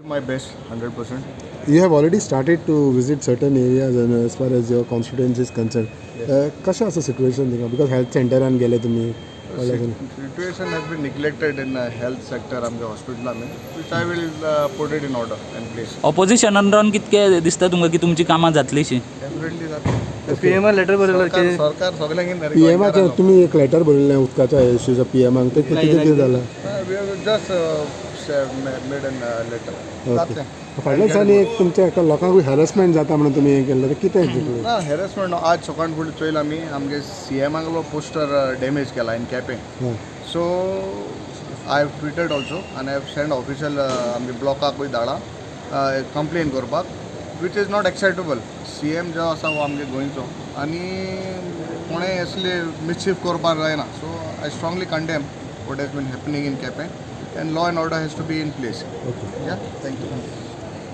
My best, 100%. You have already started to visit certain areas and as far as your constituency is concerned. Kasha asa situation thing because health center and gele tumhi. Situation has been neglected in the health sector आमच्या हॉस्पिटलांनी, which I will put it in order and place. ऑपोजिशनान Ravan कितके दिसता तुमकां की तुमची कामां जातलीशी? Definitely जाता. PMR letter बरयला की सरकार सगळ्यांक PM चे तुम्ही एक लेटर बरयल्लें उदकाच्या इश्यूचा PM ते किती झाला? We have just made a letter. जातलें. फाटल्या दिसांनी एक तुमच्या एका लोकांक हॅरसमेंट जाता म्हणून तुम्ही हे केलं तर कितें एक्झॅक्टली? ना हॅरेसमेंट आज सकाळ फुडें चोयला आमी आमगे CMांगलो पोस्टर डॅमेज केला in Quepem. So I have tweeted also आनी आय हॅव सेंड ऑफिशियल आमगे ब्लॉकाकूय धाडा कंप्लेन करपाक, which is not acceptable. CM जो आसा हो आमगे गोंयचो आनी कोणेंय असले मिसचिफ करपाक जायना. So I strongly condemn what has been happening in केपें, and law and order has to be in place. Okay. Yeah, thank you.